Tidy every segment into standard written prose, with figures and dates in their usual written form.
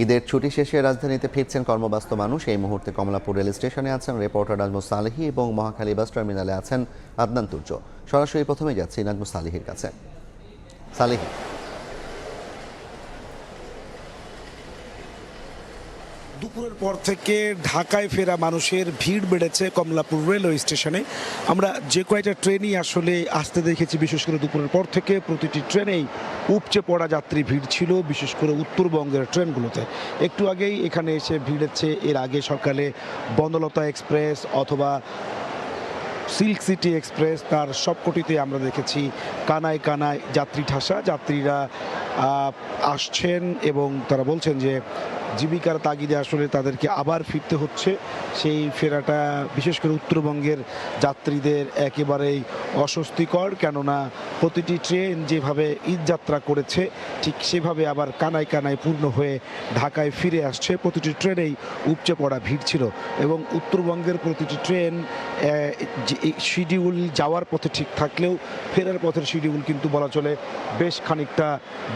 ঈদের ছুটি শেষে রাজধানীতে ফিরছেন কর্মব্যস্ত মানুষ। এই মুহূর্তে কমলাপুর রেল স্টেশনে আছেন রিপোর্টার নাজমুস সালেহী এবং মহাখালী বাস টার্মিনালে আছেন আদনান তুর্য। সরাসরি প্রথমে যাচ্ছি নাজমুস সালেহীর কাছে। সালেহী, দুপুরের পর থেকে ঢাকায় ফেরা মানুষের ভিড় বেড়েছে কমলাপুর রেলওয়ে স্টেশনে। আমরা যে কয়টা ট্রেনই আসলে আসতে দেখেছি, বিশেষ করে দুপুরের পর থেকে প্রতিটি ট্রেনেই উপচে পড়া যাত্রী ভিড় ছিল, বিশেষ করে উত্তরবঙ্গের ট্রেনগুলোতে। একটু আগেই এখানে এসে ভিড়েছে, এর আগে সকালে বনলতা এক্সপ্রেস অথবা সিল্ক সিটি এক্সপ্রেস, তার সবকটিতে আমরা দেখেছি কানায় কানায় যাত্রী ঠাসা। যাত্রীরা আসছেন এবং তারা বলছেন যে জীবিকার তাগিদে আসলে তাদেরকে আবার ফিরতে হচ্ছে। সেই ফেরাটা বিশেষ করে উত্তরবঙ্গের যাত্রীদের একেবারেই অস্বস্তিকর, কেননা প্রতিটি ট্রেন যেভাবে ঈদ যাত্রা করেছে ঠিক সেভাবে আবার কানায় কানায় পূর্ণ হয়ে ঢাকায় ফিরে আসছে। প্রতিটি ট্রেনেই উপচে পড়া ভিড় ছিল এবং উত্তরবঙ্গের প্রতিটি ট্রেন শিডিউল যাওয়ার পথে ঠিক থাকলেও ফেরার পথের শিডিউল কিন্তু বলা চলে বেশ খানিকটা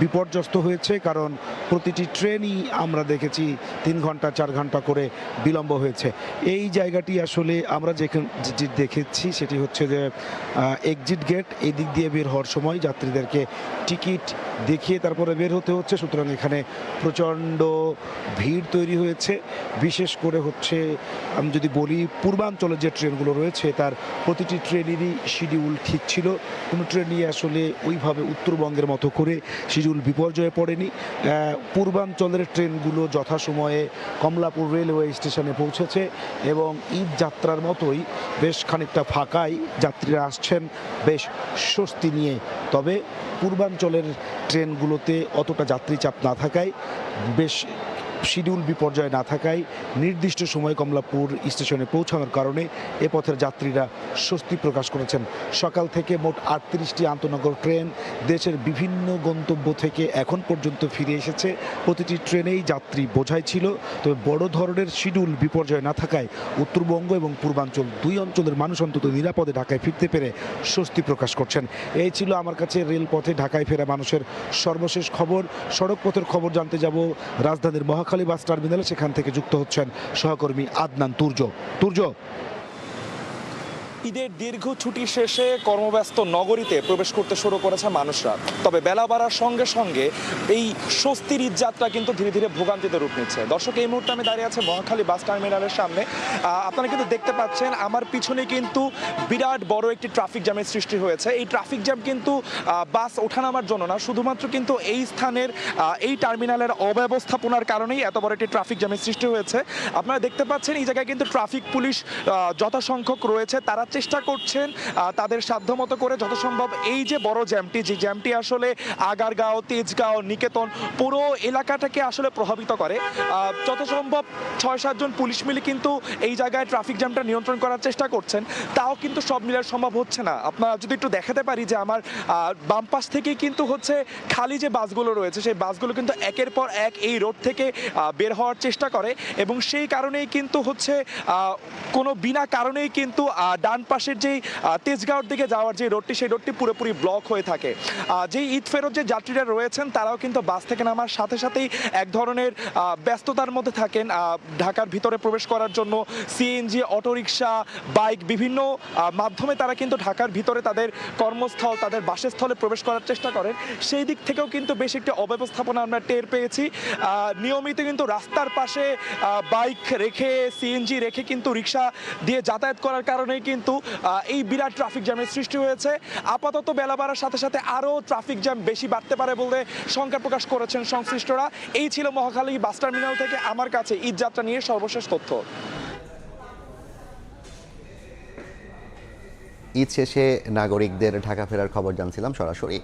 বিপর্যস্ত হয়েছে, কারণ প্রতিটি ট্রেনই আমরা দেখেছি 3 ঘন্টা 4 ঘন্টা করে বিলম্ব হয়েছে। এই জায়গাটি আসলে আমরা যেটি দেখেছি সেটি হচ্ছে যে এক্সিট গেট, এই দিক দিয়ে বের হওয়ার সময় যাত্রীদেরকে টিকিট দেখিয়ে তারপরে বের হতে হচ্ছে। সুতরাং এখানে প্রচণ্ড ভিড় তৈরি হয়েছে। বিশেষ করে হচ্ছে আমি যদি বলি, পূর্বাঞ্চলের যে ট্রেনগুলো রয়েছে তার প্রতিটি ট্রেনেরই শিডিউল ঠিক ছিল। কোনো ট্রেনই আসলে ওইভাবে উত্তরবঙ্গের মতো করে শিডিউল বিপর্যয়ে পড়েনি। পূর্বাঞ্চলের ট্রেনগুলো যথাসময়ে কমলাপুর রেলওয়ে স্টেশনে পৌঁছেছে এবং ঈদ যাত্রার মতোই বেশ খানিকটা ফাঁকাই যাত্রীরা আসছেন বেশ স্বস্তি নিয়ে। তবে পূর্বাঞ্চলের ট্রেনগুলোতে অতটা যাত্রী চাপ না থাকায়, বেশ শিডিউল বিপর্যয় না থাকায়, নির্দিষ্ট সময়ে কমলাপুর স্টেশনে পৌঁছানোর কারণে এ পথের যাত্রীরা স্বস্তি প্রকাশ করেছেন। সকাল থেকে মোট 38টি আন্তনগর ট্রেন দেশের বিভিন্ন গন্তব্য থেকে এখন পর্যন্ত ফিরে এসেছে। প্রতিটি ট্রেনেই যাত্রী বোঝাই ছিল। তবে বড় ধরনের শিডিউল বিপর্যয় না থাকায় উত্তরবঙ্গ এবং পূর্বাঞ্চল দুই অঞ্চলের মানুষ অন্তত নিরাপদে ঢাকায় ফিরতে পেরে স্বস্তি প্রকাশ করছেন। এই ছিল আমার কাছে রেলপথে ঢাকায় ফেরা মানুষের সর্বশেষ খবর। সড়ক পথের খবর জানতে যাব রাজধানীর মহাখালী বাস টার্মিনালে। সেখান থেকে যুক্ত হচ্ছেন সহকর্মী আদনান তুর্য। ঈদের দীর্ঘ ছুটি শেষে কর্মব্যস্ত নগরীতে প্রবেশ করতে শুরু করেছে মানুষরা। তবে বেলা বাড়ার সঙ্গে সঙ্গে এই স্বস্তির ঈদ যাত্রা কিন্তু ধীরে ধীরে ভোগান্তিতে রূপ নিচ্ছে। দর্শক, এই মুহূর্তে আমি দাঁড়িয়ে আছি মহাখালী বাস টার্মিনালের সামনে। আপনারা কিন্তু দেখতে পাচ্ছেন আমার পিছনে কিন্তু বিরাট বড় একটি ট্রাফিক জ্যামের সৃষ্টি হয়েছে। এই ট্রাফিক জ্যাম কিন্তু বাস ওঠানামার জন্য না, শুধুমাত্র কিন্তু এই স্থানের এই টার্মিনালের অব্যবস্থাপনার কারণেই এত বড় একটি ট্রাফিক জ্যামের সৃষ্টি হয়েছে। আপনারা দেখতে পাচ্ছেন এই জায়গায় কিন্তু ট্রাফিক পুলিশ যথাসংখ্যক রয়েছে। তারা চেষ্টা করছেন তাদের সাধ্যমতো করে যত সম্ভব এই যে বড় জ্যামটি, যে জ্যামটি আসলে আগারগাঁও, তেজগাঁও, নিকেতন পুরো এলাকাটাকে আসলে প্রভাবিত করে, যত সম্ভব 6-7 জন পুলিশ মিলে কিন্তু এই জায়গায় ট্রাফিক জ্যামটা নিয়ন্ত্রণ করার চেষ্টা করছেন। তাও কিন্তু সব মিলার সম্ভব হচ্ছে না। আপনারা যদি একটু দেখাতে পারি যে আমার বাম পাশ থেকেই কিন্তু হচ্ছে খালি যে বাসগুলো রয়েছে সেই বাসগুলো কিন্তু একের পর এক এই রোড থেকে বের হওয়ার চেষ্টা করে এবং সেই কারণেই কিন্তু হচ্ছে কোনো বিনা কারণেই কিন্তু ডান পাশের যেই তেজগাঁওর দিকে যাওয়ার যে রোডটি, সেই রোডটি পুরোপুরি ব্লক হয়ে থাকে। যেই ঈদ ফেরত যে যাত্রীরা রয়েছেন তারাও কিন্তু বাস থেকে নামার সাথে সাথেই এক ধরনের ব্যস্ততার মধ্যে থাকেন। ঢাকার ভিতরে প্রবেশ করার জন্য সিএনজি, অটোরিকশা, বাইক বিভিন্ন মাধ্যমে তারা কিন্তু ঢাকার ভিতরে তাদের কর্মস্থল, তাদের বাসস্থলে প্রবেশ করার চেষ্টা করেন। সেই দিক থেকেও কিন্তু বেশ একটি অব্যবস্থাপনা আমরা টের পেয়েছি। নিয়মিত কিন্তু রাস্তার পাশে বাইক রেখে, সিএনজি রেখে কিন্তু রিক্সা দিয়ে যাতায়াত করার কারণেই কিন্তু এই বিরাট ট্রাফিক জ্যামের সৃষ্টি হয়েছে। আপাতত বেলা বাড়ার সাথে সাথে আরও ট্রাফিক জ্যাম বেশি বাড়তে পারে বলে শঙ্কা প্রকাশ করেছেন সংশ্লিষ্টরা। এই ছিল মহাখালী বাস টার্মিনাল থেকে আমার কাছে ঈদ যাত্রা নিয়ে সর্বশেষ তথ্য। ঈদ শেষে নাগরিকদের ঢাকা ফেরার খবর জানছিলাম সরাসরি।